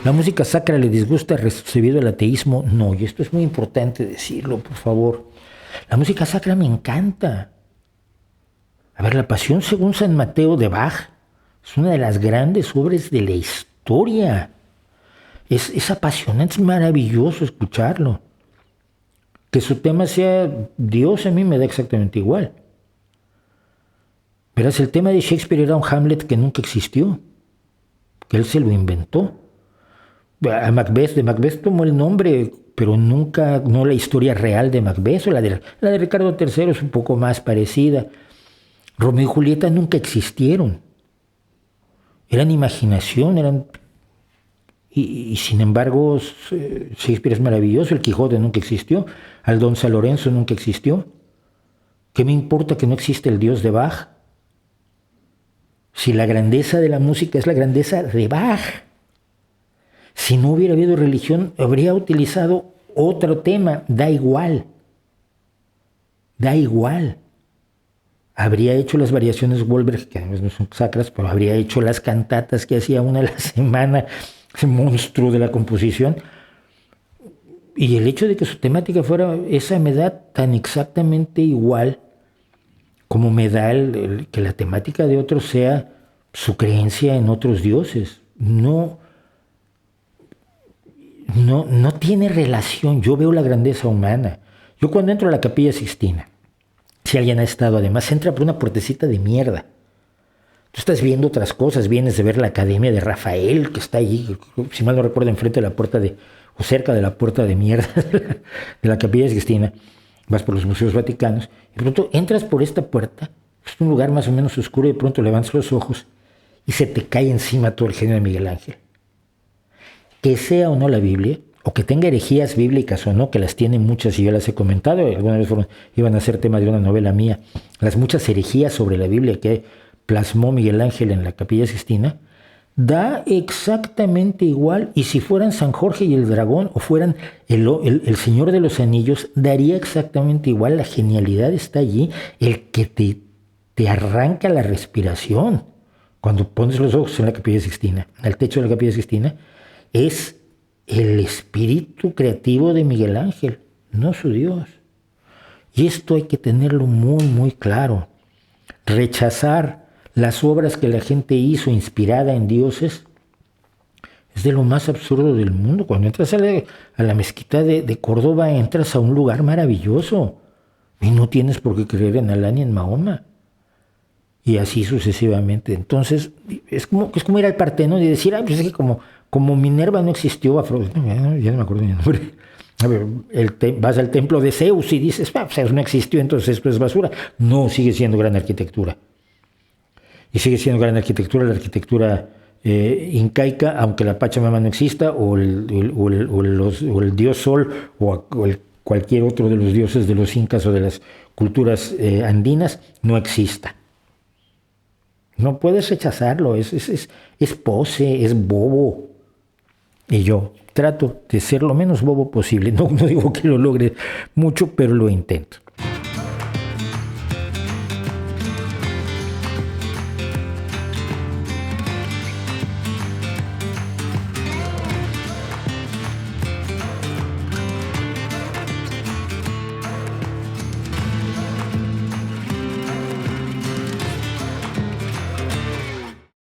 ¿La música sacra le disgusta recibido el ateísmo? No, y esto es muy importante decirlo, por favor. La música sacra me encanta. A ver, la Pasión según San Mateo de Bach es una de las grandes obras de la historia. Es apasionante, es maravilloso escucharlo. Que su tema sea Dios a mí me da exactamente igual. Verás, el tema de Shakespeare era un Hamlet que nunca existió, que él se lo inventó. A Macbeth, de Macbeth tomó el nombre, pero nunca, no la historia real de Macbeth, o la de Ricardo III es un poco más parecida. Romeo y Julieta nunca existieron. Eran imaginación, eran... Y sin embargo, Shakespeare es maravilloso, el Quijote nunca existió, Aldonza Lorenzo nunca existió. ¿Qué me importa que no existe el Dios de Bach? Si la grandeza de la música es la grandeza de Bach. Si no hubiera habido religión, habría utilizado otro tema, da igual. Da igual. Habría hecho las variaciones Goldberg, que no son sacras, pero habría hecho las cantatas que hacía una a la semana, ese monstruo de la composición. Y el hecho de que su temática fuera esa me da tan exactamente igual como me da que la temática de otros sea su creencia en otros dioses. No tiene relación. Yo veo la grandeza humana. Yo cuando entro a la Capilla Sixtina, si alguien ha estado, además entra por una puertecita de mierda. Tú estás viendo otras cosas, vienes de ver la Academia de Rafael, que está allí, si mal no recuerdo, enfrente de la puerta o cerca de la puerta de mierda de la Capilla Sixtina. Vas por los museos vaticanos, y de pronto entras por esta puerta, es un lugar más o menos oscuro, y de pronto levantas los ojos y se te cae encima todo el genio de Miguel Ángel. Que sea o no la Biblia, o que tenga herejías bíblicas o no, que las tiene muchas y yo las he comentado, alguna vez iban a ser tema de una novela mía, las muchas herejías sobre la Biblia que plasmó Miguel Ángel en la Capilla Sixtina, da exactamente igual, y si fueran San Jorge y el Dragón o fueran el Señor de los Anillos, daría exactamente igual. La genialidad está allí, el que te arranca la respiración cuando pones los ojos en la Capilla Sixtina, al techo de la Capilla Sixtina, es el espíritu creativo de Miguel Ángel, no su Dios. Y esto hay que tenerlo muy, muy claro. Rechazar las obras que la gente hizo inspirada en dioses es de lo más absurdo del mundo. Cuando entras a la mezquita de Córdoba, entras a un lugar maravilloso y no tienes por qué creer en Alá ni en Mahoma. Y así sucesivamente. Entonces, es como ir al Partenón y decir, pues es que como Minerva no existió, ya no me acuerdo ni el nombre. A ver, vas al templo de Zeus y dices, Zeus no existió, entonces esto es basura. No, sigue siendo gran arquitectura. Y sigue siendo gran arquitectura, la arquitectura incaica, aunque la Pachamama no exista, o el dios Sol, o cualquier otro de los dioses de los incas o de las culturas andinas, no exista. No puedes rechazarlo, es pose, es bobo. Y yo trato de ser lo menos bobo posible. No digo que lo logre mucho, pero lo intento.